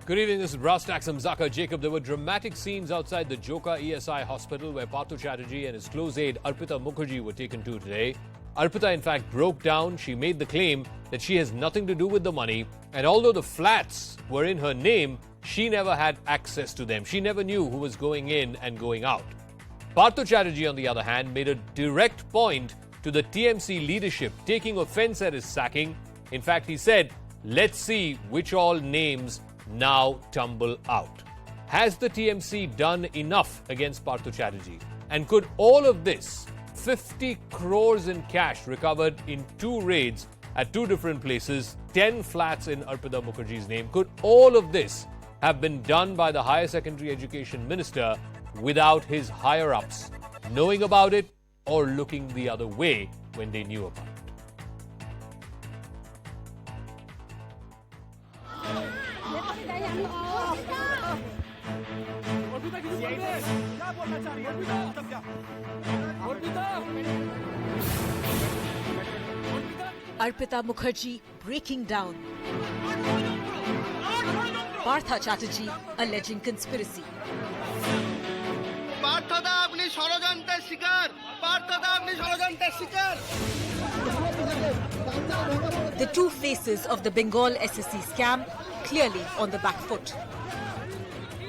Good evening, this is Brass Tax. I'm Zaka Jacob. There were dramatic scenes outside the Joka ESI hospital where Partha Chatterjee and his close aide Arpita Mukherjee were taken to today. Arpita, in fact, broke down. She made the claim that she has nothing to do with the money. And although the flats were in her name, she never had access to them. She never knew who was going in and going out. Partha Chatterjee, on the other hand, made a direct point to the TMC leadership, taking offense at his sacking. In fact, he said, let's see which all names now tumble out. Has the TMC done enough against Partha Chatterjee? And could all of this, 50 crores in cash recovered in 2 raids at 2 different places, 10 flats in Arpita Mukherjee's name, could all of this have been done by the Higher Secondary Education Minister without his higher-ups knowing about it or looking the other way when they knew about it? Arpita Mukherjee breaking down. Partha Chatterjee alleging conspiracy. The two faces of the Bengal SSC scam clearly on the back foot.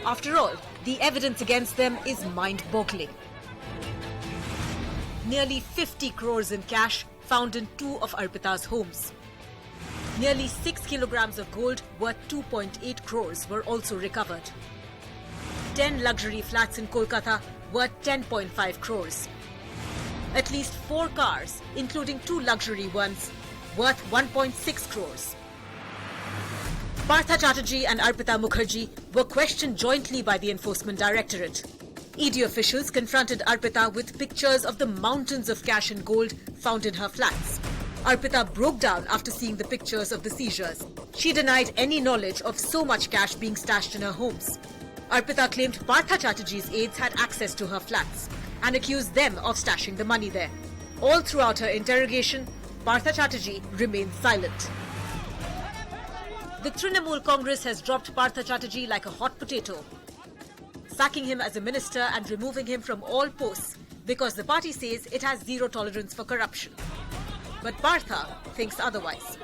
After all, the evidence against them is mind-boggling. Nearly 50 crores in cash found in 2 of Arpita's homes. Nearly 6 kilograms of gold worth 2.8 crores were also recovered. 10 luxury flats in Kolkata worth 10.5 crores. At least 4 cars, including 2 luxury ones, worth 1.6 crores. Partha Chatterjee and Arpita Mukherjee were questioned jointly by the Enforcement Directorate. ED officials confronted Arpita with pictures of the mountains of cash and gold found in her flats. Arpita broke down after seeing the pictures of the seizures. She denied any knowledge of so much cash being stashed in her homes. Arpita claimed Partha Chatterjee's aides had access to her flats and accused them of stashing the money there. All throughout her interrogation, Partha Chatterjee remained silent. The Trinamool Congress has dropped Partha Chatterjee like a hot potato, sacking him as a minister and removing him from all posts because the party says it has zero tolerance for corruption. But Partha thinks otherwise.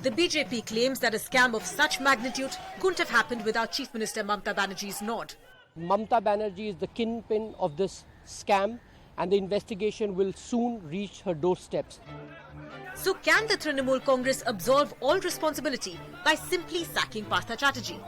The BJP claims that a scam of such magnitude couldn't have happened without Chief Minister Mamta Banerjee's nod. Mamta Banerjee is the kingpin of this scam, and the investigation will soon reach her doorsteps. So can the Trinamool Congress absolve all responsibility by simply sacking Partha Chatterjee?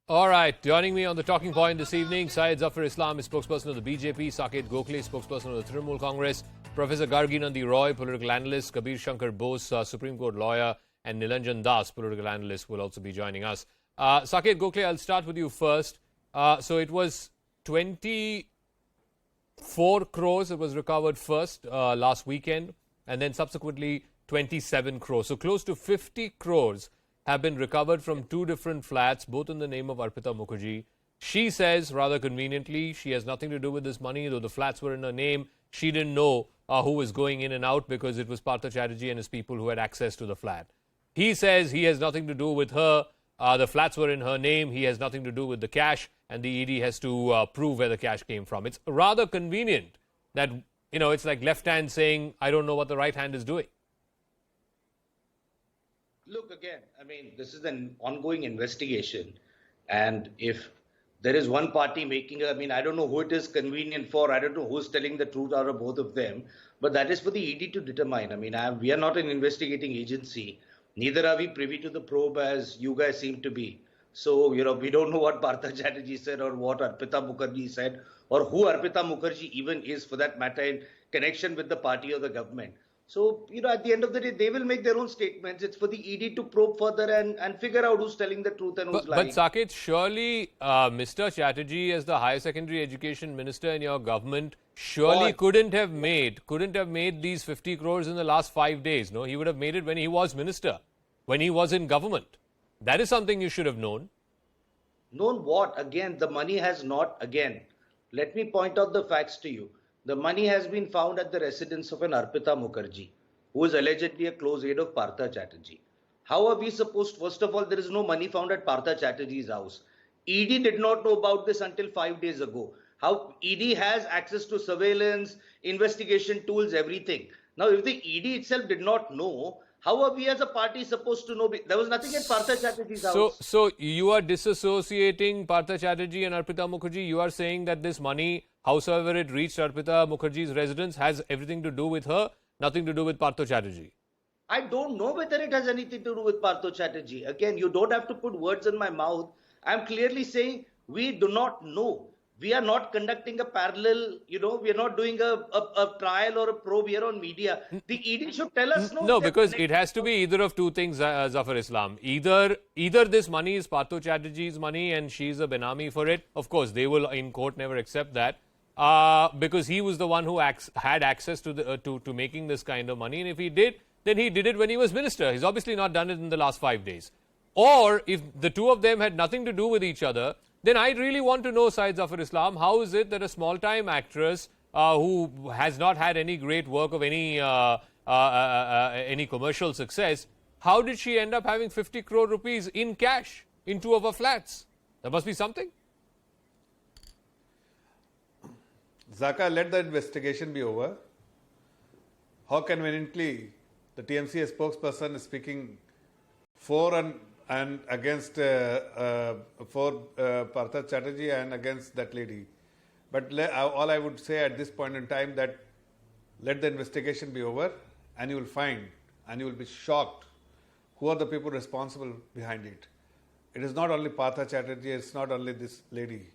All right, joining me on the talking point this evening, Syed Zafar Islam is spokesperson of the BJP, Saket Gokhale, spokesperson of the Trinamool Congress, Professor Gargi Nandi Roy, political analyst, Kabir Shankar Bose, Supreme Court lawyer, and Nilanjan Das, political analyst, will also be joining us. Saket Gokhale, I'll start with you first. So it was 24 crores that was recovered first last weekend, and then subsequently 27 crores. So close to 50 crores have been recovered from 2 different flats, both in the name of Arpita Mukherjee. She says, rather conveniently, she has nothing to do with this money, though the flats were in her name. She didn't know who was going in and out because it was Partha Chatterjee and his people who had access to the flat. He says he has nothing to do with her. The flats were in her name. He has nothing to do with the cash, and the ED has to prove where the cash came from. It's rather convenient that, it's like left hand saying, I don't know what the right hand is doing. Look, again, this is an ongoing investigation. And if there is one party making I don't know who it is convenient for. I don't know who's telling the truth out of both of them. But that is for the ED to determine. We are not an investigating agency. Neither are we privy to the probe as you guys seem to be. So, we don't know what Partha Chatterjee said or what Arpita Mukherjee said or who Arpita Mukherjee even is, for that matter, in connection with the party or the government. So, at the end of the day, they will make their own statements. It's for the ED to probe further and figure out who's telling the truth and who's lying. But Saket, surely Mr. Chatterjee, as the Higher Secondary Education Minister in your government, surely couldn't have made these 50 crores in the last 5 days. No, he would have made it when he was minister, when he was in government. That is something you should have known. Known what? Again, the money has not, again, let me point out the facts to you. The money has been found at the residence of an Arpita Mukherjee, who is allegedly a close aide of Partha Chatterjee. How are we supposed, first of all, there is no money found at Partha Chatterjee's house. ED did not know about this until 5 days ago. How ED has access to surveillance, investigation tools, everything. Now, if the ED itself did not know, how are we as a party supposed to know? There was nothing at Partha Chatterjee's house. So you are disassociating Partha Chatterjee and Arpita Mukherjee. You are saying that this money, howsoever it reached Arpita Mukherjee's residence, has everything to do with her, nothing to do with Partha Chatterjee. I don't know whether it has anything to do with Partha Chatterjee. Again, you don't have to put words in my mouth. I'm clearly saying we do not know. We are not conducting a parallel, we are not doing a trial or a probe here on media. The ED should tell us no. No, because it has to be either of two things, Zafar Islam. Either this money is Partha Chatterjee's money and she's a Benami for it. Of course, they will in court never accept that. Because he was the one who had access to to making this kind of money. And if he did, then he did it when he was minister. He's obviously not done it in the last 5 days. Or if the two of them had nothing to do with each other, then I really want to know, Syed Zafar Islam, how is it that a small-time actress who has not had any great work of any commercial success, how did she end up having 50 crore rupees in cash in two of her flats? There must be something. Zaka, let the investigation be over. How conveniently the TMC spokesperson is speaking for and against for Partha Chatterjee and against that lady. But all I would say at this point in time that let the investigation be over and you will find and you will be shocked who are the people responsible behind it. It is not only Partha Chatterjee, it's not only this lady,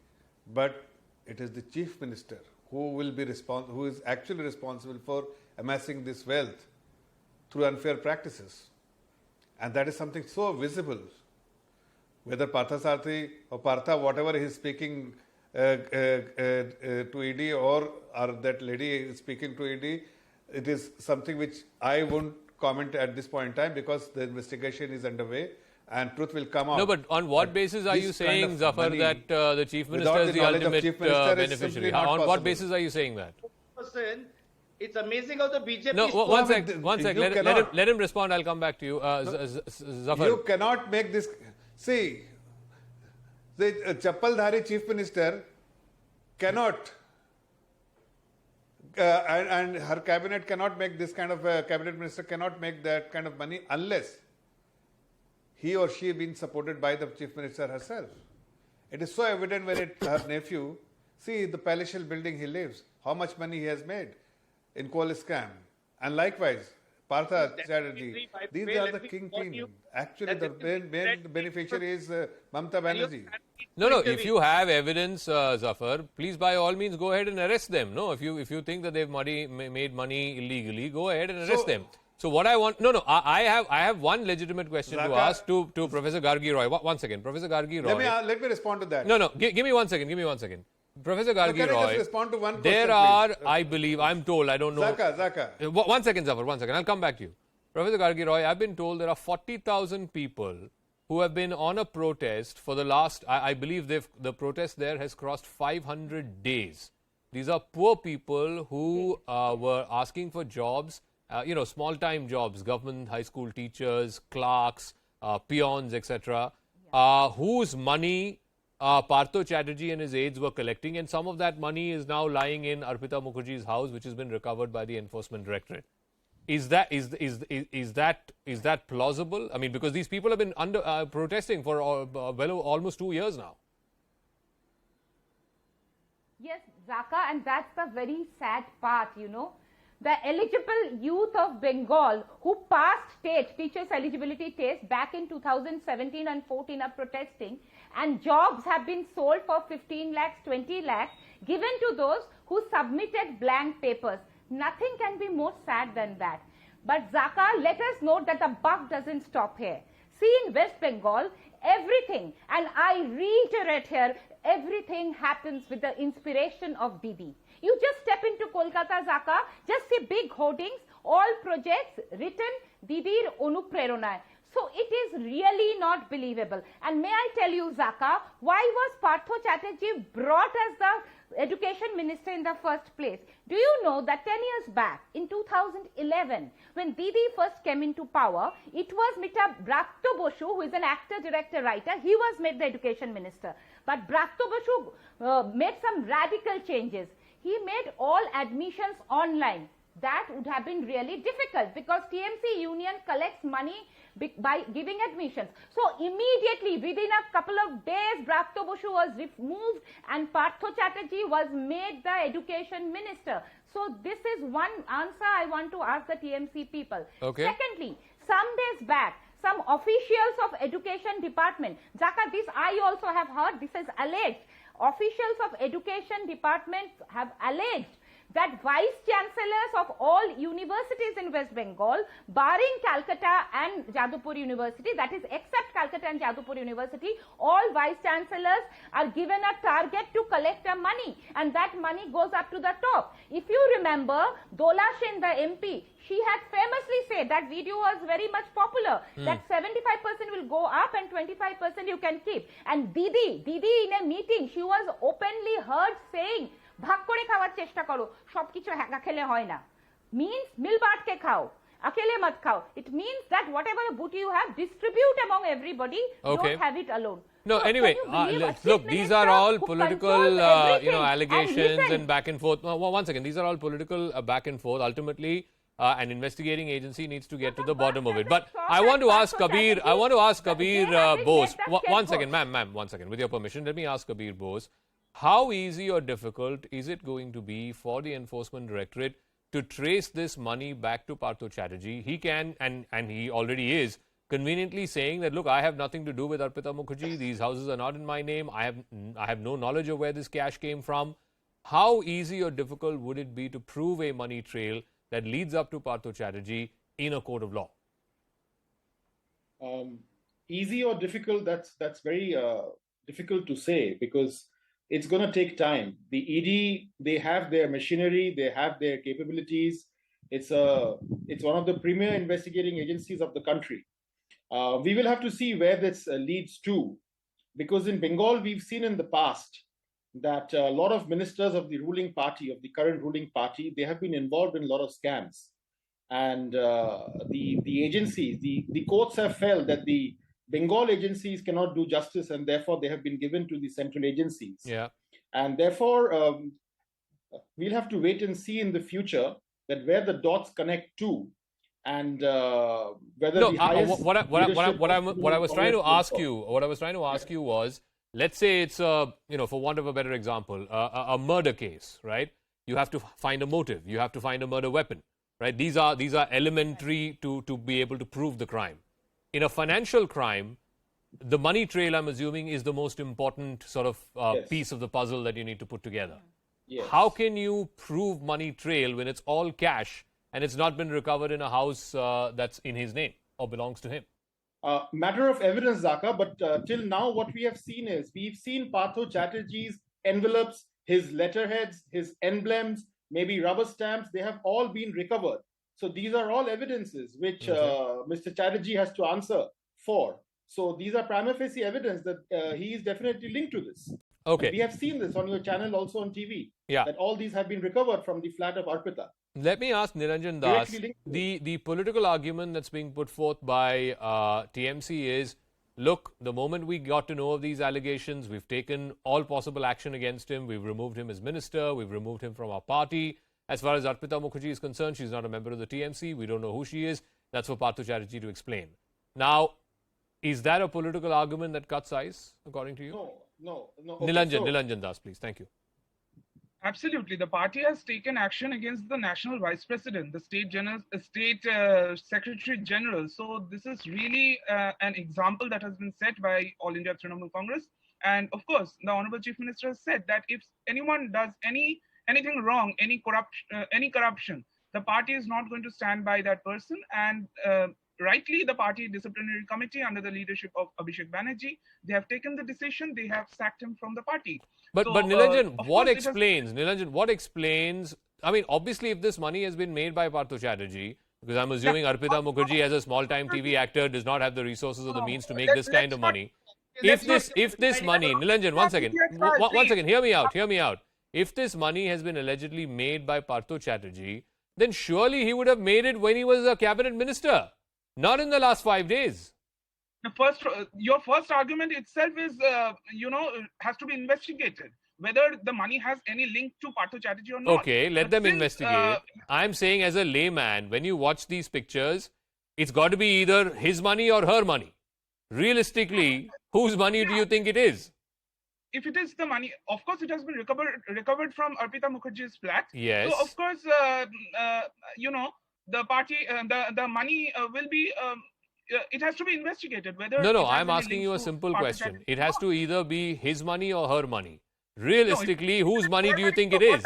but it is the Chief Minister who is actually responsible for amassing this wealth through unfair practices. And that is something so visible. Whether Partha Sarthi or Partha, whatever he is speaking to ED or that lady is speaking to ED, it is something which I won't comment at this point in time because the investigation is underway and truth will come out. No, but on what basis are you saying, Zafar, that the Chief Minister is the ultimate beneficiary? On what basis are you saying that? It's amazing how the BJP... No, one sec. Let him respond. I'll come back to you. Zafar. You cannot make this... See, the Chappaldhari Chief Minister cannot... and her cabinet cannot make this kind of... cabinet minister cannot make that kind of money unless he or she been supported by the Chief Minister herself. It is so evident when her nephew... See, the palatial building he lives, how much money he has made in coal scam. And likewise, Partha Chatterjee, these are the kingpin. Actually, the main beneficiary is Mamata Banerjee. No, if you have evidence, Zafar, please by all means go ahead and arrest them. No, if you think that they've made money illegally, go ahead and arrest them. So what I want, I have one legitimate question to ask to Professor Gargi Roy. One second, Professor Gargi Roy. Let me respond to that. No, give me 1 second. Professor Gargi Roy, just respond to one there question, are, please? I believe, I'm told, I don't know. Zaka. 1 second, Zafar, 1 second. I'll come back to you. Professor Gargi Roy, I've been told there are 40,000 people who have been on a protest for the last, I believe the protest there has crossed 500 days. These are poor people who were asking for jobs, small-time jobs, government, high school teachers, clerks, peons, etc., whose money Partha Chatterjee and his aides were collecting, and some of that money is now lying in Arpita Mukherjee's house, which has been recovered by the Enforcement Directorate. Is that plausible? I mean, because these people have been protesting for almost 2 years now. Yes, Zaka, and that's the very sad part, The eligible youth of Bengal who passed teachers eligibility test back in 2017 and 14 are protesting, and jobs have been sold for 15 lakhs, 20 lakhs given to those who submitted blank papers. Nothing can be more sad than that. But Zaka, let us note that the buck doesn't stop here. See, in West Bengal, everything, and I reiterate here, everything happens with the inspiration of Didi. You just step into Kolkata, Zaka, just see big hoardings, all projects written Didir Anuprerona. So it is really not believable. And may I tell you, Zaka, why was Partho Chatterjee brought as the education minister in the first place? Do you know that 10 years back, in 2011, when Didi first came into power, it was Mr. Brakto Boshu, who is an actor, director, writer. He was made the education minister. But Brakto Boshu made some radical changes. He made all admissions online. That would have been really difficult because TMC Union collects money by giving admissions. So immediately within a couple of days, Brakto Boshu was removed and Partho Chatterjee was made the education minister. So this is one answer I want to ask the TMC people. Okay. Secondly, some days back, some officials of education department, Zaka, this I also have heard, this is alleged. Officials of education department have alleged that vice chancellors of all universities in West Bengal, barring Calcutta and Jadavpur University, that is except Calcutta and Jadavpur University, all vice chancellors are given a target to collect the money, and that money goes up to the top. If you remember, Dola Shen, the MP, she had famously said, that video was very much popular, that 75% will go up and 25% you can keep. And Didi in a meeting, she was openly heard saying, ভাগ করে খাওয়ার চেষ্টা করো সবকিছু একা খেলে হয় না means মিল বাঁটকে খাও अकेले मत खाओ. It means that whatever booty you have, distribute among everybody. Okay. Don't have it alone. No, So, anyway, can you believe a look, chief these minister are all who political, controls everything? allegations listen, and back and forth. No, one second, these are all political back and forth. Ultimately, an investigating agency needs to get to the bottom of it. But I want to ask Kabir, Bose. One second, ma'am, one second. With your permission, let me ask Kabir Bose. How easy or difficult is it going to be for the Enforcement Directorate to trace this money back to Partho Chatterjee? He can, and he already is, conveniently saying that, look, I have nothing to do with Arpita Mukherjee. These houses are not in my name. I have no knowledge of where this cash came from. How easy or difficult would it be to prove a money trail that leads up to Partho Chatterjee in a court of law? Easy or difficult, that's very difficult to say because it's going to take time. The ED, they have their machinery, they have their capabilities. It's one of the premier investigating agencies of the country. We will have to see where this leads to, because in Bengal, we've seen in the past that a lot of ministers of the ruling party, of the current ruling party, they have been involved in a lot of scams. And the agencies, the courts have felt that the Bengal agencies cannot do justice, and therefore they have been given to the central agencies. Yeah. And therefore, we'll have to wait and see in the future that where the dots connect to, and whether No, the highest what I was trying to ask you was, let's say it's for want of a better example, a murder case, right? You have to find a motive. You have to find a murder weapon, right? These are elementary to be able to prove the crime. In a financial crime, the money trail, I'm assuming, is the most important sort of Yes. piece of the puzzle that you need to put together. Yes. How can you prove money trail when it's all cash and it's not been recovered in a house that's in his name or belongs to him? Matter of evidence, Zaka, but till now what we have seen is, we've seen Partho Chatterjee's envelopes, his letterheads, his emblems, maybe rubber stamps, they have all been recovered. So these are all evidences which Mr. Chatterjee has to answer for. So these are prima facie evidence that he is definitely linked to this. Okay. And we have seen this on your channel, also on TV, Yeah. that all these have been recovered from the flat of Arpita. Let me ask Niranjan Das, Directly linked the political argument that's being put forth by TMC is, look, the moment we got to know of these allegations, we've taken all possible action against him. We've removed him as minister. We've removed him from our party. As far as Arpita Mukherjee is concerned, she's not a member of the TMC. We don't know who she is. That's for Partho Chatterjee to explain. Now, is that a political argument that cuts ice, according to you? No. Okay, Niranjan Das, please. Thank you. Absolutely. The party has taken action against the national vice president, the state secretary general. So this is really an example that has been set by All India Trinamool Congress. And of course, the Honorable Chief Minister has said that if anyone does anything wrong, any corruption, the party is not going to stand by that person. And rightly, the party disciplinary committee under the leadership of Abhishek Banerjee, they have taken the decision. They have sacked him from the party. But So, Niranjan, of what course explains? I mean, obviously, if this money has been made by Partho Chatterjee, Because I'm assuming Arpita Mukherjee, as a small-time TV actor, does not have the resources or the means to make this kind of money. If this money, Nilanjan, one second, hear me out. If this money has been allegedly made by Partho Chatterjee, then surely he would have made it when he was a cabinet minister, not in the last 5 days. Your first argument itself is, has to be investigated. Whether the money has any link to Partho Chatterjee or not. Okay, let them investigate. I'm saying as a layman, when you watch these pictures, it's got to be either his money or her money. Realistically, whose money do you think it is? If it is the money, of course, it has been recovered from Arpita Mukherjee's flat. Yes. So, of course, the party, the money will be. It has to be investigated. Whether No, I'm asking you a simple question. It has to either be his money or her money. Realistically, whose money do you think it is?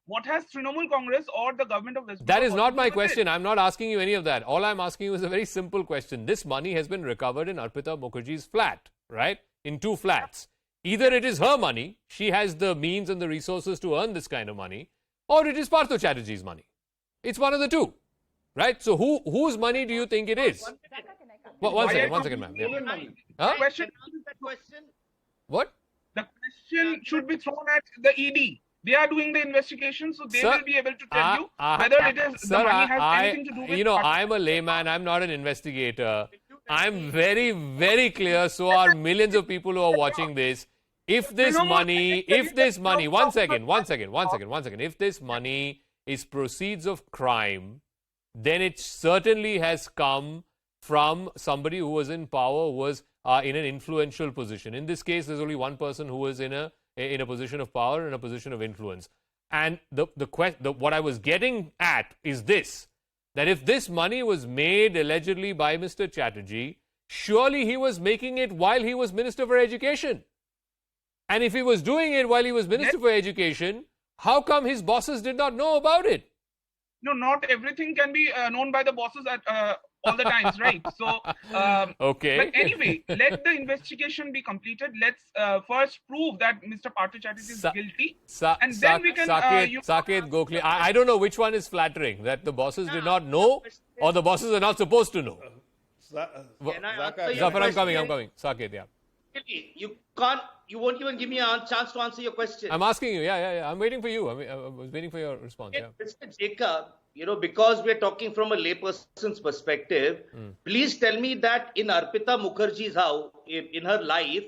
What has Trinamool Congress or the government of West That is not my question. I'm not asking you any of that. All I'm asking you is a very simple question. This money has been recovered in Arpita Mukherjee's flat, right? In 2 flats. Either it is her money, she has the means and the resources to earn this kind of money, or it is Partho Chatterjee's money. It's one of the two, right? So whose money do you think it is? One second, ma'am. Yeah. Huh? Question. What? The question should be thrown at the ED. They are doing the investigation, so they will be able to tell you whether it is the money has anything to do with. I'm a layman. I'm not an investigator. I'm very, very clear. So are millions of people who are watching this. If this money, one second. If this money is proceeds of crime, then it certainly has come from somebody who was in power, who was in an influential position. In this case, there's only one person who was in a position of power, in a position of influence. And what I was getting at is this, that if this money was made allegedly by Mr. Chatterjee, surely he was making it while he was Minister for Education. And if he was doing it while he was Minister for Education, how come his bosses did not know about it? No, not everything can be known by the bosses at all the times, right? So, okay. But anyway, let the investigation be completed. Let's first prove that Mr. Partho Chatterjee is guilty, and then we can. Saket Gokhale, I don't know which one is flattering, that the bosses did not know, or the bosses are not supposed to know. Zafar, I'm coming. Saket, yeah. You won't even give me a chance to answer your question. I'm asking you, yeah. I'm waiting for you. I was waiting for your response. Yeah. Mr. Jacob, because we're talking from a layperson's perspective, please tell me that in Arpita Mukherjee's house, in her life,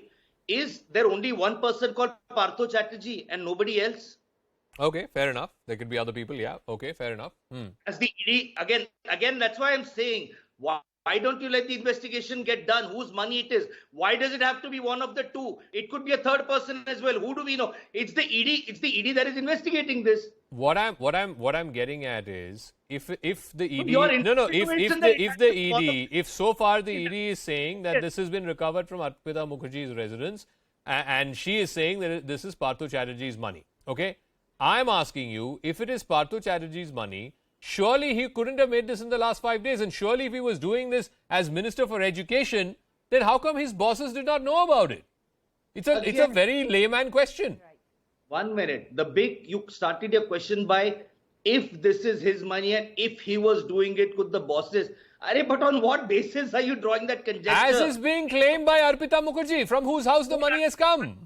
is there only one person called Partho Chatterjee and nobody else? Okay, fair enough. There could be other people, yeah. Okay, fair enough. As the ED, again, that's why I'm saying, why don't you let the investigation get done? Whose money it is? Why does it have to be one of the two? It could be a third person as well. Who do we know? It's the ED. It's the ED that is investigating this. What I'm getting at is if the ED if so far the ED is saying that this has been recovered from Arpita Mukherjee's residence and she is saying that this is Partho Chatterjee's money. Okay, I'm asking you, if it is Partho Chatterjee's money, surely he couldn't have made this in the last 5 days, and surely if he was doing this as Minister for Education, then how come his bosses did not know about it? It's a very layman question. 1 minute. You started your question by if this is his money and if he was doing it with the bosses. But on what basis are you drawing that conjecture? As is being claimed by Arpita Mukherjee, from whose house the money has come.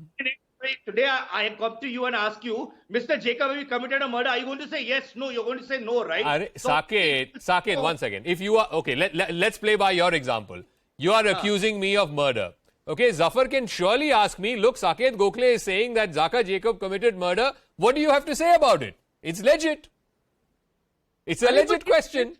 Today I have come to you and ask you, Mr. Jacob, have you committed a murder? Are you going to say yes, no? You're going to say no, right? Saket, 1 second. If you are, okay, let's play by your example. You are accusing me of murder. Okay, Zafar can surely ask me, look, Saket Gokhale is saying that Zaka Jacob committed murder. What do you have to say about it? It's legit. It's a legit question.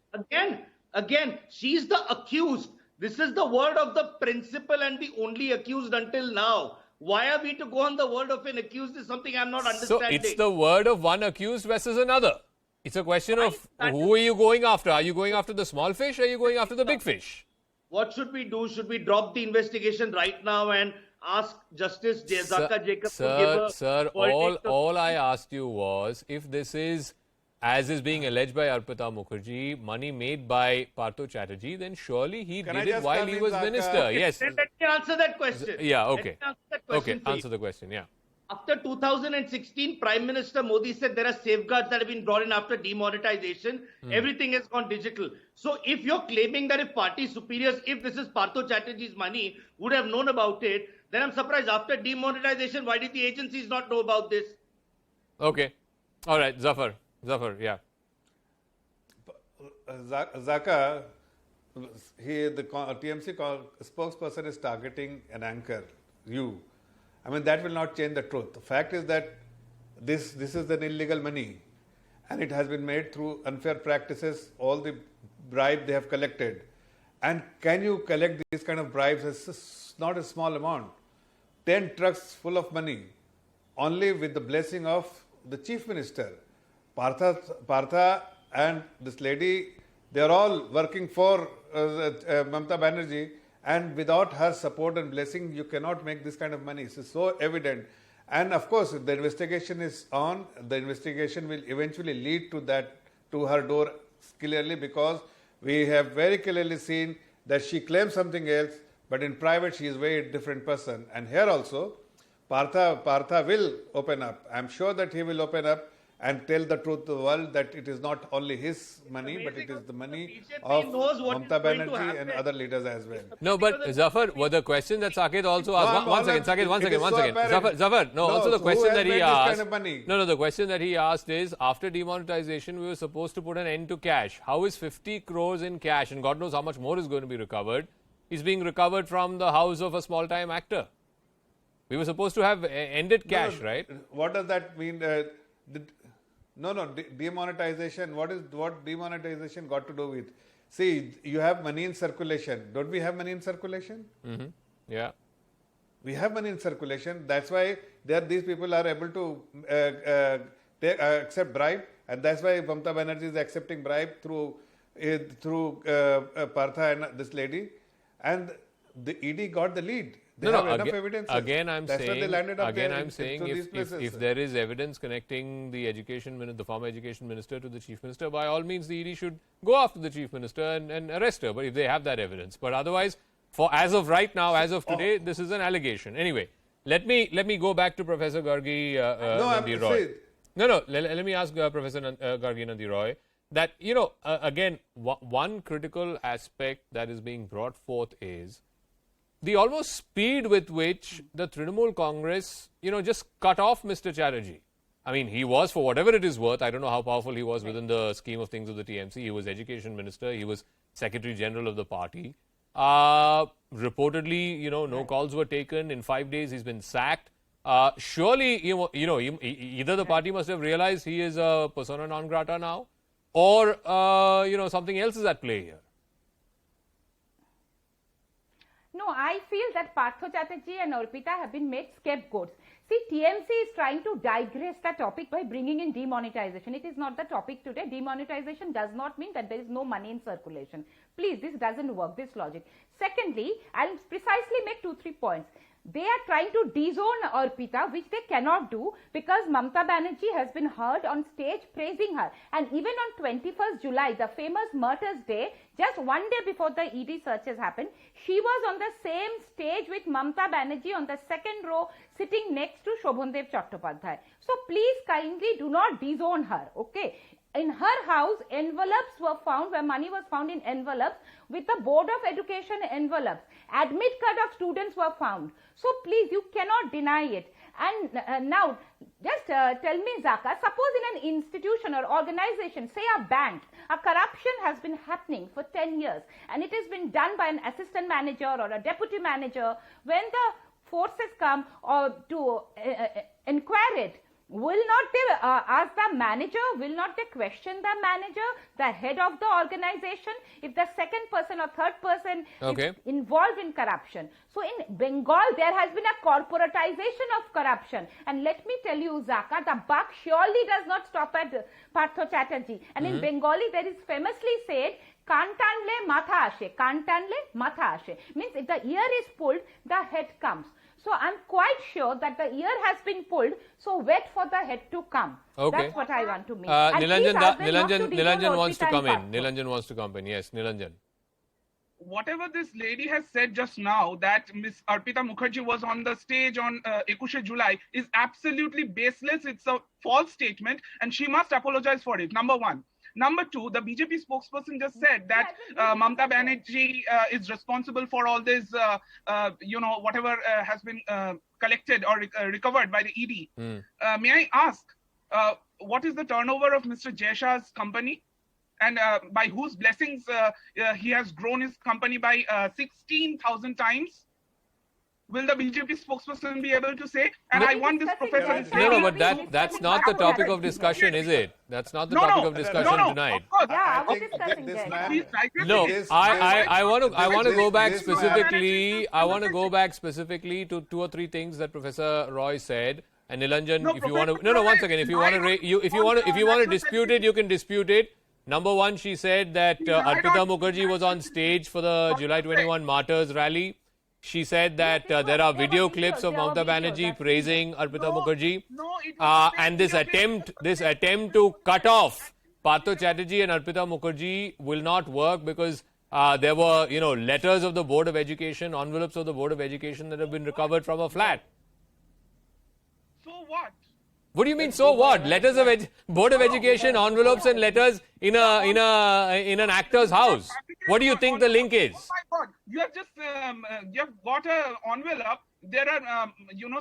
Again, she's the accused. This is the word of the principal and the only accused until now. Why are we to go on the word of an accused is something I'm not understanding. So it's the word of one accused versus another. It's a question of who are you going after? Are you going after the small fish or are you going after the big fish? What should we do? Should we drop the investigation right now and ask Justice Zaka Jacob to give a... Sir, all I asked you was, if this is, as is being alleged by Arpita Mukherjee, money made by Partho Chatterjee, then surely he did it while he was minister. Yes. Let me answer that question. Yeah, okay. Okay, answer the question, yeah. After 2016, Prime Minister Modi said there are safeguards that have been brought in after demonetization. Everything has gone digital. So if you're claiming that if party superiors, if this is Partho Chatterjee's money, would have known about it, then I'm surprised after demonetization, why did the agencies not know about this? Okay. All right, Zafar, yeah. Zaka, the TMC spokesperson is targeting an anchor, you. I mean, that will not change the truth. The fact is that this is an illegal money and it has been made through unfair practices, all the bribe they have collected. And can you collect these kind of bribes? It's not a small amount. 10 trucks full of money, only with the blessing of the Chief Minister. Partha and this lady, they are all working for Mamata Banerjee, and without her support and blessing, you cannot make this kind of money. It's so evident. And of course, the investigation is on. The investigation will eventually lead to her door clearly, because we have very clearly seen that she claims something else, but in private she is a very different person. And here also, Partha will open up. I'm sure that he will open up and tell the truth to the world that it is not only his money, but it is the money of Mamata Banerjee and other leaders as well. No, but Zafar, the question that Saket also asked, one second. Zafar, also the question that he asked, the question that he asked is, after demonetization, we were supposed to put an end to cash. How is 50 crores in cash, and God knows how much more is going to be recovered, is being recovered from the house of a small-time actor? We were supposed to have ended cash, right? What does that mean? Demonetization. What demonetization got to do with? See, you have money in circulation. Don't we have money in circulation? Mm-hmm. Yeah. We have money in circulation. That's why these people are able to accept bribe, and that's why Mamata Banerjee is accepting bribe through Partha and this lady, and the ED got the lead. They have enough evidence. Again, I'm saying if there is evidence connecting the former education minister to the chief minister, by all means the ED should go after the chief minister and arrest her. But if they have that evidence, but otherwise, as of right now, as of today, this is an allegation. Anyway, let me go back to Professor Gargi Nandi Roy. Let me ask Professor Gargi Nandi Roy that again, one critical aspect that is being brought forth is the almost speed with which the Trinamool Congress, just cut off Mr. Chatterjee. I mean, he was, for whatever it is worth, I don't know how powerful he was within the scheme of things of the TMC. He was education minister. He was secretary general of the party. Reportedly, no calls were taken. In 5 days, he's been sacked. Surely, either the party must have realized he is a persona non grata now, or, something else is at play here. No, I feel that Partho Chatterjee and Arpita have been made scapegoats. See, TMC is trying to digress the topic by bringing in demonetization. It is not the topic today. Demonetization does not mean that there is no money in circulation. Please, this doesn't work, this logic. Secondly, I'll precisely make 2-3 points. They are trying to dezone Arpita, which they cannot do, because Mamata Banerjee has been heard on stage praising her. And even on 21st July, the famous Martyrs' Day, just one day before the ED searches happened, she was on the same stage with Mamata Banerjee on the second row, sitting next to Shobhandev Chattopadhyay. So please kindly do not dezone her, okay? In her house, envelopes were found, where money was found in envelopes, with the Board of Education envelopes. Admit card of students were found. So please, you cannot deny it. And now, just tell me, Zaka, suppose in an institution or organization, say a bank, a corruption has been happening for 10 years, and it has been done by an assistant manager or a deputy manager. When the forces come to inquire it, will not they ask the manager, will not they question the manager, the head of the organization, if the second person or third person is involved in corruption? So in Bengal, there has been a corporatization of corruption. And let me tell you, Zaka, the buck surely does not stop at Partho Chatterjee. And in Bengali, there is famously said, Kantanle matha ashe, Kantanle matha ashe. Means if the ear is pulled, the head comes. So I'm quite sure that the ear has been pulled, so wait for the head to come. Okay. That's what I want to mean. Nilanjan wants to come in. Nilanjan wants to come in. Yes, Nilanjan. whatever this lady has said just now, that Miss Arpita Mukherjee was on the stage on 21 July, is absolutely baseless. It's a false statement, and she must apologize for it. Number one. Number two, the BJP spokesperson just said that Mamata Banerjee is responsible for all this, whatever has been collected or recovered by the ED. May I ask, what is the turnover of Mr. Jaishah's company? And by whose blessings he has grown his company by 16,000 times? Will the BJP spokesperson be able to say? And I want this professor... No, but that's not the topic of discussion, is it? That's not the topic of discussion tonight. Of course. Yeah, I was discussing that. No, I want to go back specifically. I want to go back specifically to 2 or 3 things that Professor Roy said. And Nilanjan, if you want to, one second. If you want to dispute it, you can dispute it. Number one, she said that Arpita Mukherjee was on stage for the July 21 Martyrs rally. She said that there are video clips of Mamata Banerjee praising Arpita Mukherjee. And this attempt to cut off Partho Chatterjee and Arpita Mukherjee will not work because there were, letters of the Board of Education, envelopes of the Board of Education that have been recovered from a flat. So what? What do you mean, so what? Letters of Board of Education, envelopes and letters in an actor's house. What do you think the link is? Oh my God! You have just you have got an envelope. There are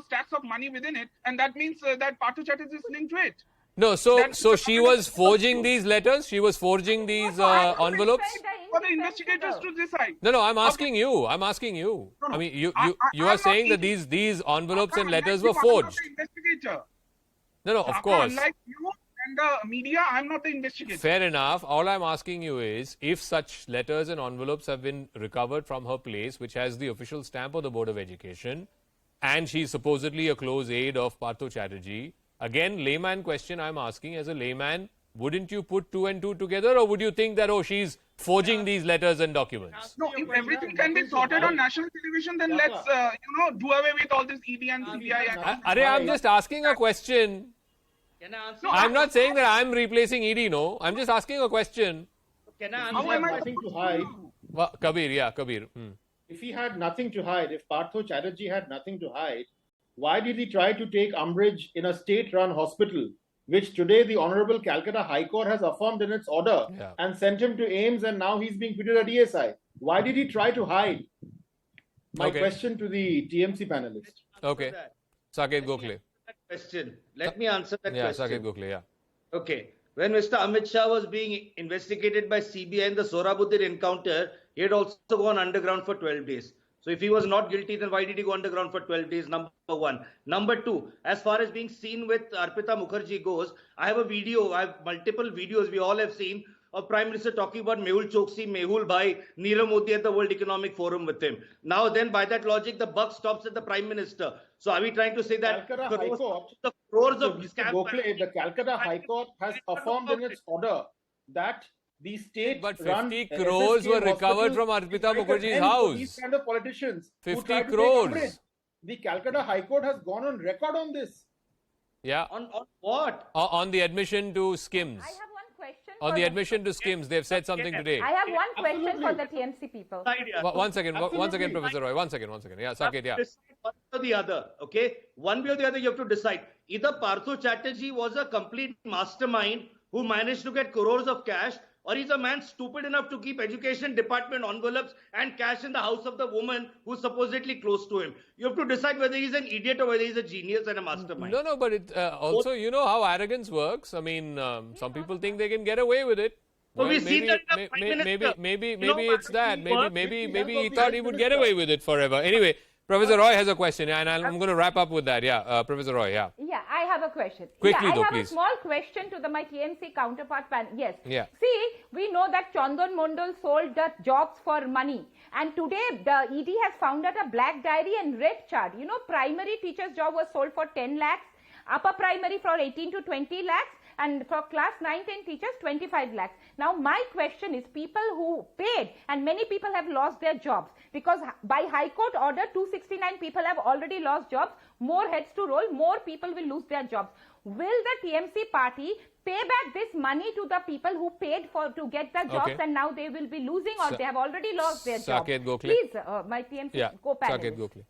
stacks of money within it, and that means that Partho Chatterjee is linked to it. No, so she was forging these letters. She was forging these envelopes. For the investigators to decide. No, I'm asking you. I'm asking you. No. I mean, you are saying that these envelopes and letters were forged. Investigator. No, of course. Unlike you and the media, I'm not the investigator. Fair enough. All I'm asking you is, if such letters and envelopes have been recovered from her place, which has the official stamp of the Board of Education, and she's supposedly a close aide of Partho Chatterjee, again, layman question I'm asking as a layman, wouldn't you put 2 and 2 together, or would you think that, she's forging these letters and documents? No, if everything can be sorted on national television, then let's, do away with all this ED and CBI. I'm just asking a question. Can I answer? No, I'm not saying that I'm replacing ED, no. I'm just asking a question. Can I If he answer? had nothing to hide, Kabir. if he had nothing to hide, if Partho Chatterjee had nothing to hide, why did he try to take umbrage in a state-run hospital, which today the Honorable Calcutta High Court has affirmed in its order and sent him to AIIMS, and now he's being treated at ESI? Why did he try to hide? My question to the TMC panelist. Okay. Saket Gokhale. Let me answer that question. Saket Gokhale, yeah. Okay. When Mr. Amit Shah was being investigated by CBI in the Sohrabuddin encounter, he had also gone underground for 12 days. So if he was not guilty, then why did he go underground for 12 days? Number one. Number two, as far as being seen with Arpita Mukherjee goes, I have a video, I have multiple videos we all have seen of Prime Minister talking about Mehul Choksi, Mehul Bhai, Nirav Modi at the World Economic Forum with him. Now then, by that logic, the buck stops at the Prime Minister. So are we trying to say that the Calcutta High Court has affirmed in its order that the state But 50 crores were recovered from Arpita Mukherjee's house. These kind of politicians 50 crores. The Calcutta High Court has gone on record on this. Yeah. On what? On the admission to SKIMS. I have one question. On the admission to SKIMS, they've said something today. I have one question for the TMC people. One second, Professor Roy. One second. Yeah, Saket, yeah. One or the other, okay? One way or the other, you have to decide. Either Partho Chatterjee was a complete mastermind who managed to get crores of cash, or he's a man stupid enough to keep education department envelopes and cash in the house of the woman who's supposedly close to him. You have to decide whether he's an idiot or whether he's a genius and a mastermind. No, but it also, you know how arrogance works. I mean, some people think they can get away with it. So we see that maybe it's that. Maybe he thought he would get away with it forever. Anyway, Professor Roy has a question, and I'm going to wrap up with that. Yeah, Professor Roy, yeah. Yeah, I have a question. Quickly, I though, have please. a small question to my TMC counterpart panel. Yes. Yeah. See, we know that Chandan Mondal sold the jobs for money. And today, the ED has found out a black diary and red chart. You know, primary teacher's job was sold for 10 lakhs, upper primary for 18 to 20 lakhs, and for class 9-10 teachers, 25 lakhs. Now, my question is, people who paid, and many people have lost their jobs, because by High Court order, 269 people have already lost jobs, more heads to roll, more people will lose their jobs. Will the TMC party pay back this money to the people who paid to get the jobs, and now they will be losing, or they have already lost their jobs. Please, my TMC co-panelists. Saket Gokhale.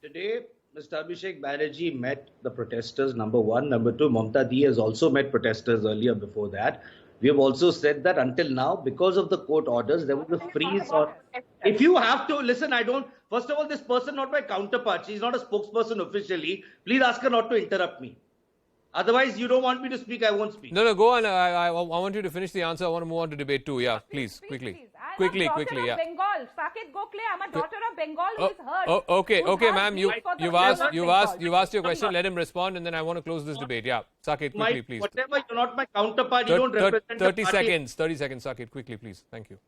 Today, Mr. Abhishek Banerjee met the protesters, number one. Number two, Mamta Di has also met protesters earlier before that. We have also said that until now, because of the court orders, there was a freeze on. If you have to listen, first of all, this person not my counterpart. She's not a spokesperson officially. Please ask her not to interrupt me. Otherwise, you don't want me to speak, I won't speak. No, go on. I want you to finish the answer. I want to move on to debate 2. Yeah, please, quickly. Quickly, yeah. Bengal. Saket Gokhale, I'm a daughter of Bengal who is hurt. Okay, ma'am. You've asked your question. Let him respond, and then I want to close this debate. Yeah, Saket, quickly, please. Whatever, you're not my counterpart. You don't represent 30 seconds. 30 seconds, Saket, quickly, please. Thank you.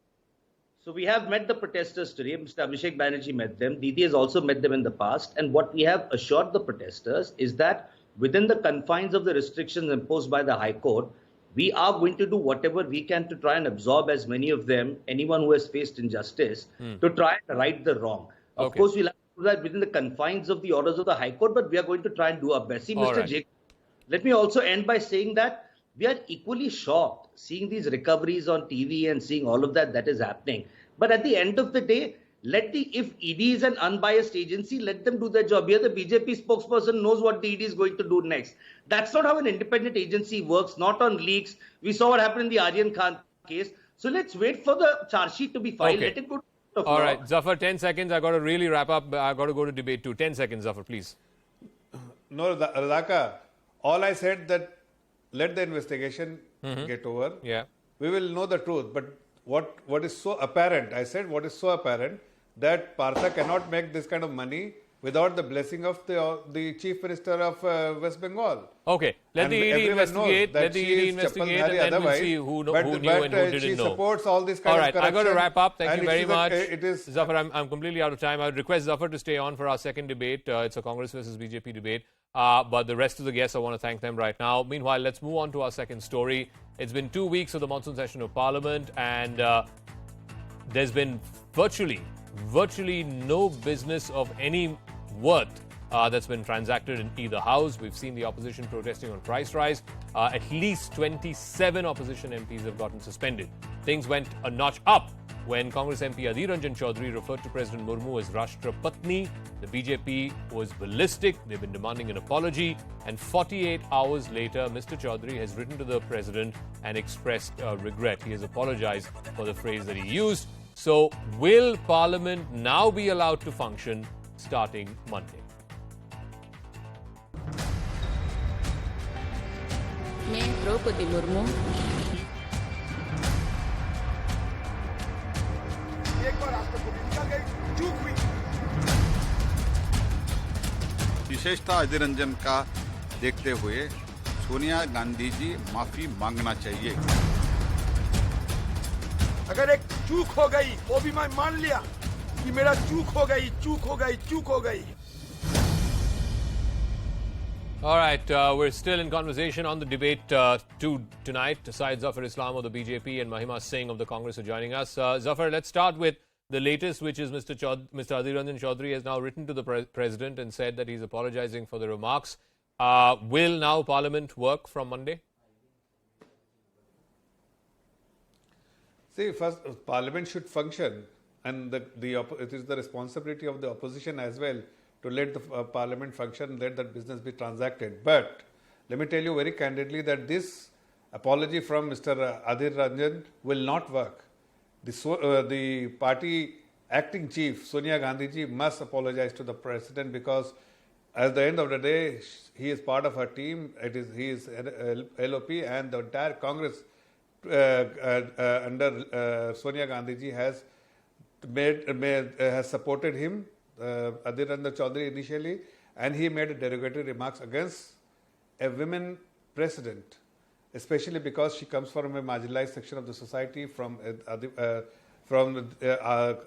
So we have met the protesters today. Mr. Abhishek Banerjee met them. Didi has also met them in the past. And what we have assured the protesters is that within the confines of the restrictions imposed by the High Court, we are going to do whatever we can to try and absorb as many of them, anyone who has faced injustice, to try and right the wrong. Of course, we'll have to do that within the confines of the orders of the High Court, but we are going to try and do our best. See, Mr. Jacob, let me also end by saying that we are equally shocked seeing these recoveries on TV and seeing all of that is happening. But at the end of the day, if ED is an unbiased agency, let them do their job. Here, the BJP spokesperson knows what the ED is going to do next. That's not how an independent agency works, not on leaks. We saw what happened in the Aryan Khan case. So let's wait for the charge sheet to be filed. Let it go to All right, Zafar, 10 seconds. I got to really wrap up. I got to go to debate 2. 10 seconds, Zafar, please. No, Radhaka, all I said that let the investigation get over. Yeah. We will know the truth. But what is so apparent, I said what is so apparent, that Partha cannot make this kind of money without the blessing of the Chief Minister of West Bengal. Okay, let the ED investigate. Let the ED investigate, and then we'll see who knew and who didn't know. She supports all this kind of corruption. All right, I got to wrap up. Thank you very much. Zafar, I'm completely out of time. I would request Zafar to stay on for our second debate. It's a Congress versus BJP debate. But the rest of the guests, I want to thank them right now. Meanwhile, let's move on to our second story. It's been 2 weeks of the monsoon session of Parliament, and there's been virtually no business of any worth that's been transacted in either house. We've seen the opposition protesting on price rise. At least 27 opposition MPs have gotten suspended. Things went a notch up when Congress MP Adhir Chaudhary referred to President Murmu as Rashtrapatni. The BJP was ballistic. They've been demanding an apology. And 48 hours later, Mr. Chaudhary has written to the president and expressed regret. He has apologized for the phrase that he used. So, will Parliament now be allowed to function starting Monday? मैं द्रौपदी मुर्मू विशेषता अधीर रंजन का देखते हुए सोनिया गांधी जी माफी मांगना चाहिए। अगर एक चूक हो गई वो भी मैं मान लिया कि मेरा चूक हो गई। All right, we're still in conversation on the debate 2 tonight. Syed Zafar Islam of the BJP and Mahima Singh of the Congress are joining us. Zafar, let's start with the latest, which is Mr. Adhir Chaudhary has now written to the president and said that he's apologizing for the remarks. Will now Parliament work from Monday? See, first, Parliament should function, and it is the responsibility of the opposition as well to let the Parliament function, let that business be transacted. But let me tell you very candidly that this apology from Mr. Adhir Ranjan will not work. The party acting chief, Sonia Gandhi ji, must apologize to the president, because at the end of the day, he is part of her team. He is LOP, and the entire Congress under Sonia Gandhi ji has supported him, Adhir Chaudhary initially, and he made derogatory remarks against a women president, especially because she comes from a marginalized section of the society, from the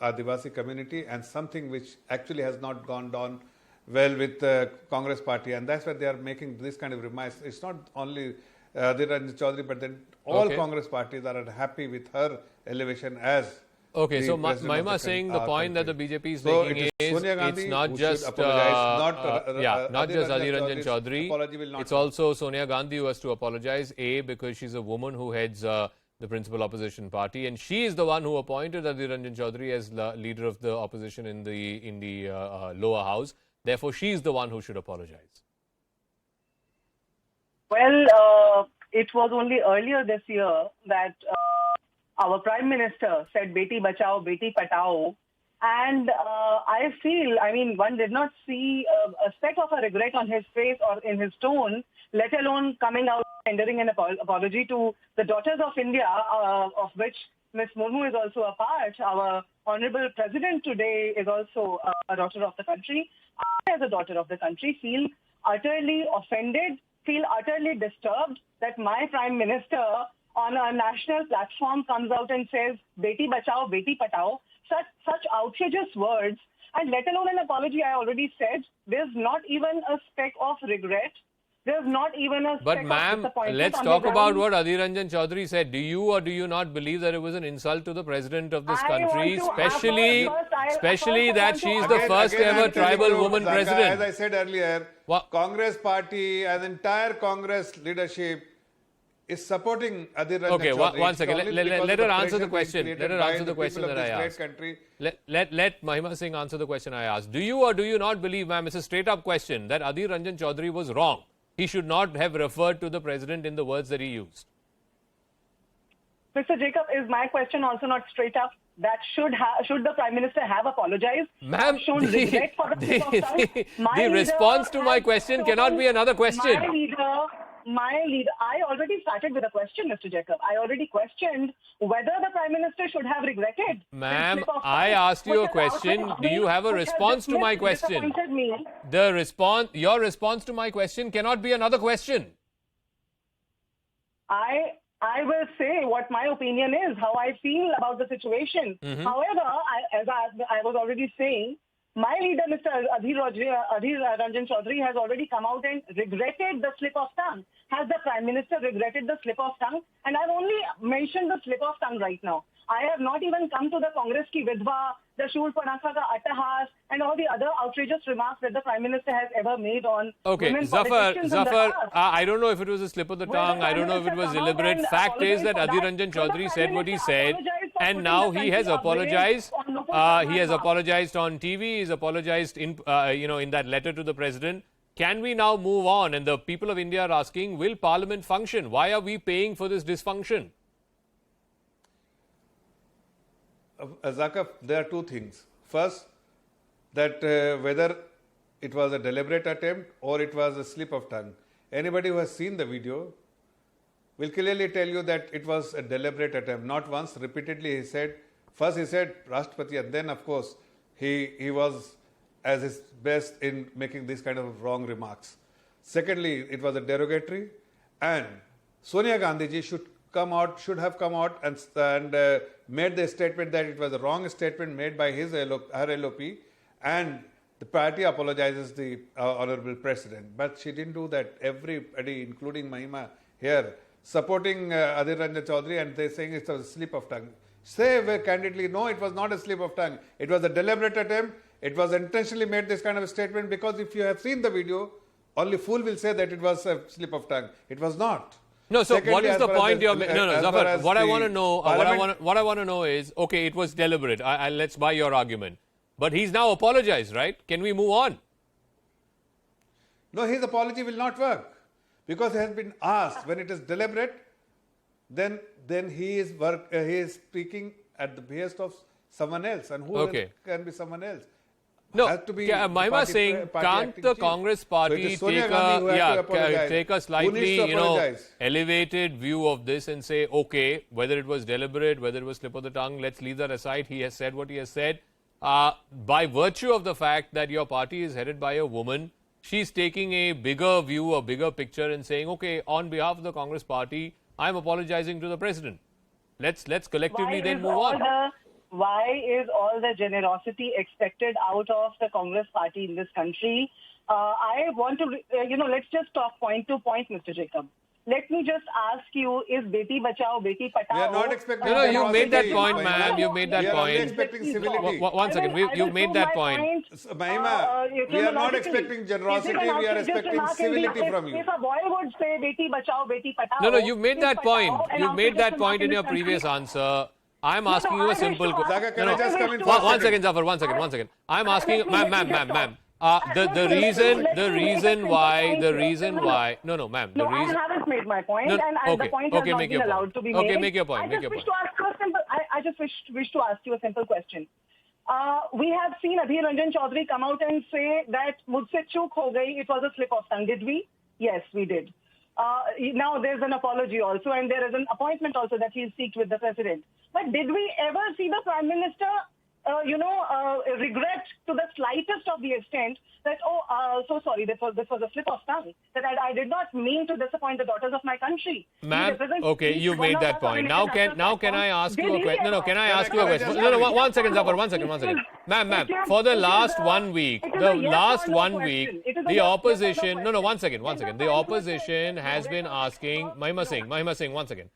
Adivasi community, and something which actually has not gone down well with the Congress party, and that's why they are making this kind of remarks. It's not only Adhir Chaudhary, but then all Congress parties are unhappy with her elevation as Okay, the so president of Mahima saying the point that the country. BJP is So making it is Sonia is Gandhi it's not who just should apologize, not not just Adhir Ranjan Chaudhary's apology will Chaudhary. not It's work. also Sonia Gandhi who has to apologize. A, because she's a woman who heads the principal opposition party, and she is the one who appointed Adhir Ranjan Chaudhary as leader of the opposition in the lower house. Therefore, she is the one who should apologize. Well, it was only earlier this year that our Prime Minister said Beti Bachao, Beti Patao. And I feel, I mean, one did not see a speck of a regret on his face or in his tone, let alone coming out tendering an apology to the daughters of India, of which Ms. Murmu is also a part. Our Honorable President today is also a daughter of the country. I, as a daughter of the country, feel utterly offended, feel utterly disturbed that my Prime Minister on a national platform comes out and says, Beti Bachao, Beti Patao, such outrageous words, and let alone an apology. I already said, there's not even a speck of regret. There's not even a But speck of ma'am, disappointment. let's talk about what Adhir Ranjan Chaudhary said. Do you or do you not believe that it was an insult to the president of this country, especially that she is the first ever tribal woman Zaka, president? As I said earlier, Congress party and entire Congress leadership is supporting Adhir Ranjan Okay, Chaudhary. one second. Let her answer the question. Let Let her answer the question that I asked. Let Mahima Singh answer the question I asked. Do you or do you not believe, ma'am, it's a straight up question, that Adhir Ranjan Chaudhary was wrong? He should not have referred to the president in the words that he used. Mr. Jacob, is my question also not straight up? That should the Prime Minister have apologized? Ma'am, the response to my question cannot be another question. My leader, I already started with a question, Mr. Jacob. I already questioned whether the Prime Minister should have regretted. Ma'am, I asked you a question. Do you have a response to my question? Your response to my question cannot be another question. I will say what my opinion is, how I feel about the situation. However, as I was already saying, my leader, Mr. Adhir Ranjan Chaudhary, has already come out and regretted the slip of tongue. Has the Prime Minister regretted the slip of tongue? And I've only mentioned the slip of tongue right now. I have not even come to the Congress ki Vidva, the Shul Panaka ka Atahas, and all the other outrageous remarks that the Prime Minister has ever made on women politicians. Zafar, I don't know if it was a slip of the tongue. I don't know if it was deliberate. Fact is that Adhir Ranjan Chaudhary said what he said, and now he has apologized. He has apologized on TV. He's apologized in that letter to the president. Can we now move on? And the people of India are asking, will Parliament function? Why are we paying for this dysfunction? Zaka, there are two things. First, that whether it was a deliberate attempt or it was a slip of tongue. Anybody who has seen the video will clearly tell you that it was a deliberate attempt. Not once, repeatedly he said, first he said Rashtrapati, and then of course he was as his best in making these kind of wrong remarks. Secondly, it was a derogatory, and Sonia Gandhi ji should have come out and made the statement that it was a wrong statement made by her LOP, and the party apologizes the Honorable President. But she didn't do that. Everybody, including Mahima here, supporting Adhir Ranjan Chaudhary, and they're saying it was a slip of tongue. Say very candidly, no, it was not a slip of tongue. It was a deliberate attempt. It was intentionally made this kind of a statement, because if you have seen the video, only fool will say that it was a slip of tongue. It was not. No, so secondly, what is the point you're making? No, Zafar, what I want to know, what I want to know is, okay, it was deliberate. Let's buy your argument. But he's now apologized, right? Can we move on? No, his apology will not work, because he has been asked. When it is deliberate, then he is speaking at the behest of someone else, and who can be someone else? No, Mahima saying, can't the Congress party take a slightly, elevated view of this and say, okay, whether it was deliberate, whether it was slip of the tongue, let's leave that aside. He has said what he has said. By virtue of the fact that your party is headed by a woman, she's taking a bigger view, a bigger picture, and saying, okay, on behalf of the Congress party, I'm apologizing to the president. Let's collectively then move on. Why is all the generosity expected out of the Congress party in this country? I want to, let's just talk point to point, Mr. Jacob. let me just ask you, is Beti Bachao, Beti Patao... We are not expecting... No, you made that point, ma'am. You made that point. We are only point. expecting civility. One second. You made that point. Mahima, we are not expecting generosity. We are expecting civility from you. If a boy would say Beti Bachao, Beti Patao... No, you made that point. You made that point in your previous answer. I'm asking you a simple question. Zaka, can I just come in for one second, Zafar, one second. I'm asking, ma'am. The reason why, no, ma'am. No, I haven't made my point, and the point has not been allowed to be made. Okay, make your point. I just wish to ask you a simple question. We have seen Adhir Ranjan Chaudhary come out and say that mujhse chook ho gayi, it was a slip of tongue. Did we? Yes, we did. Now there's an apology also, and there is an appointment also that he'll seek with the president. But did we ever see the Prime Minister, regret to the slightest of the extent that, so sorry, this was a slip of tongue, that I did not mean to disappoint the daughters of my country. Ma'am, okay, you made that point. Now can I ask you a question? No, can I ask you a question? No, one second, Zafar, one second. Ma'am, for the last 1 week, the opposition, one second. The opposition has been asking, Mahima Singh, one second.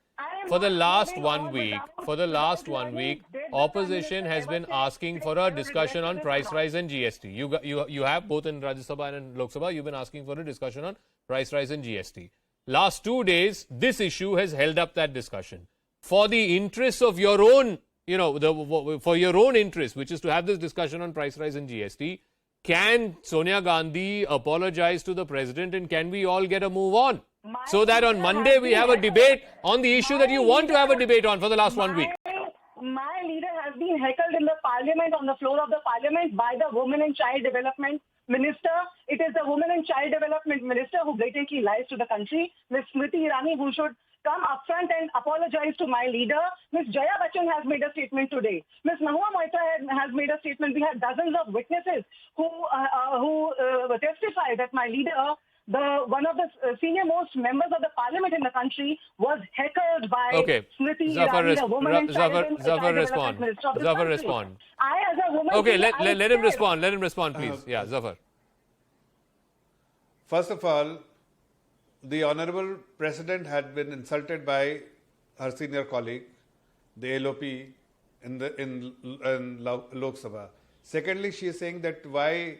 For the last 1 week, opposition has been asking for a discussion on price rise and GST. You have both in Rajya Sabha and Lok Sabha, you've been asking for a discussion on price rise and GST. Last 2 days, this issue has held up that discussion. For the interests of your own, for your own interest, which is to have this discussion on price rise and GST, can Sonia Gandhi apologize to the president, and can we all get a move on? So that on Monday we have a debate on the issue that you want to have a debate on for the last 1 week. My leader has been heckled in the parliament, on the floor of the parliament, by the Women and Child Development Minister. It is the Women and Child Development Minister who blatantly lies to the country. Ms. Smriti Irani, who should come upfront and apologize to my leader. Ms. Jaya Bachchan has made a statement today. Ms. Mahua Moitra has made a statement. We have dozens of witnesses who testify that my leader, one of the senior most members of the parliament in the country, was heckled by Smriti Irani, the Woman and Child Development Minister of the country. Respond. I, as a woman... Okay, let him respond. Let him respond, please. Yeah, Zafar. First of all, the Honorable President had been insulted by her senior colleague, the LOP, in Lok Sabha. Secondly, she is saying that why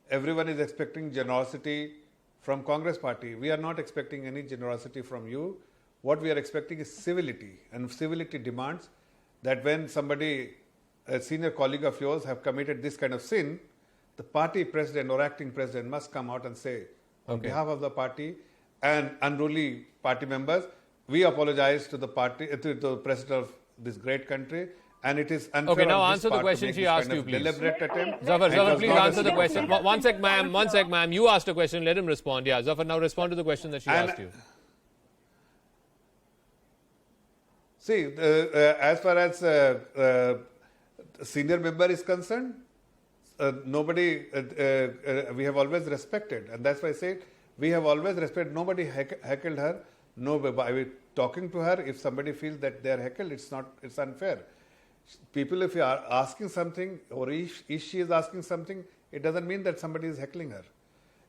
everyone is expecting generosity from Congress party. We are not expecting any generosity from you. What we are expecting is civility, and civility demands that when somebody, a senior colleague of yours, have committed this kind of sin, the party president or acting president must come out and say, on behalf of the party and unruly party members, we apologize to the party, to the president of this great country, and it is unfair. Okay, now answer the question she asked you, please. Zafar, please answer the question. One sec, ma'am. You asked a question. Let him respond. Yeah, Zafar, now respond to the question that she asked you. See, as far as senior member is concerned, nobody, we have always respected, and that's why I say we have always respected. Nobody heckled her. No, by talking to her, if somebody feels that they are heckled, it's unfair. People, if you are asking something, or if she is asking something, it doesn't mean that somebody is heckling her.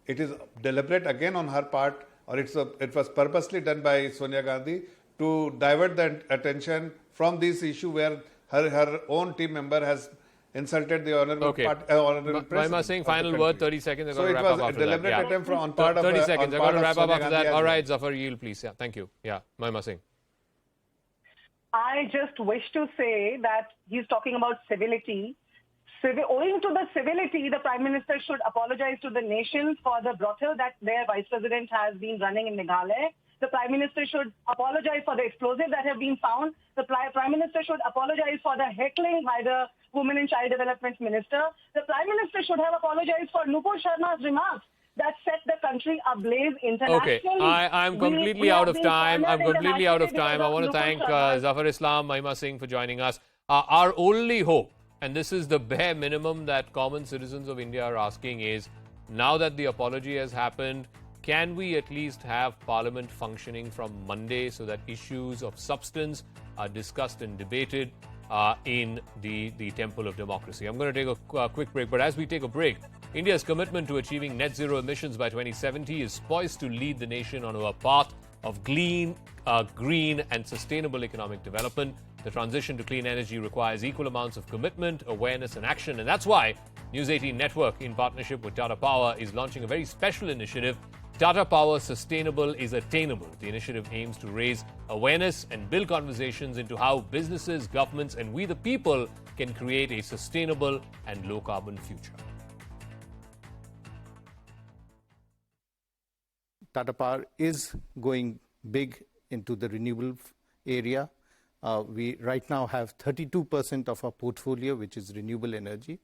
It is deliberate again on her part, or it was purposely done by Sonia Gandhi to divert the attention from this issue where her own team member has insulted the honorable president. Mahima Singh, final word, 30 seconds. So it was a deliberate attempt on part of 30 seconds. I'm going to wrap up after that. All right, well. Zafar, yield, please. Yeah, thank you. Yeah, Mahima Singh. I just wish to say that he's talking about civility. Owing to the civility, the Prime Minister should apologize to the nation for the brothel that their Vice President has been running in Meghalaya. The Prime Minister should apologize for the explosives that have been found. The Prime Minister should apologize for the heckling by the Women and Child Development Minister. The Prime Minister should have apologized for Nupur Sharma's remarks that set the country ablaze internationally. Okay, I'm completely out of time. I want to thank Zafar Islam, Mahima Singh for joining us. Our only hope, and this is the bare minimum that common citizens of India are asking, is now that the apology has happened, can we at least have Parliament functioning from Monday so that issues of substance are discussed and debated in the temple of democracy? I'm going to take a quick break, but as we take a break, India's commitment to achieving net zero emissions by 2070 is poised to lead the nation on a path of green and sustainable economic development. The transition to clean energy requires equal amounts of commitment, awareness and action. And that's why News 18 Network, in partnership with Tata Power, is launching a very special initiative, Tata Power Sustainable is Attainable. The initiative aims to raise awareness and build conversations into how businesses, governments and we the people can create a sustainable and low-carbon future. Tata Power is going big into the renewable area. We right now have 32% of our portfolio, which is renewable energy.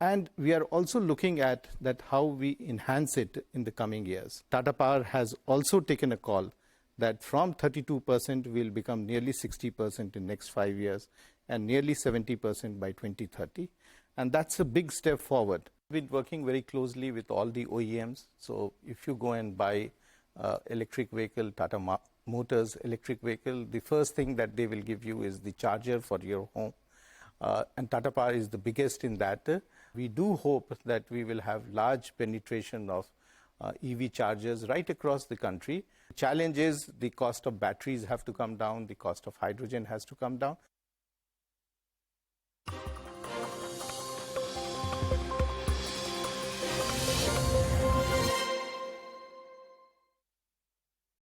And we are also looking at that how we enhance it in the coming years. Tata Power has also taken a call that from 32% will become nearly 60% in the next 5 years and nearly 70% by 2030. And that's a big step forward. We've been working very closely with all the OEMs. So if you go and buy electric vehicle, Tata Motors electric vehicle, the first thing that they will give you is the charger for your home. And Tata Power is the biggest in that. We do hope that we will have large penetration of EV chargers right across the country. The challenge is the cost of batteries have to come down, the cost of hydrogen has to come down.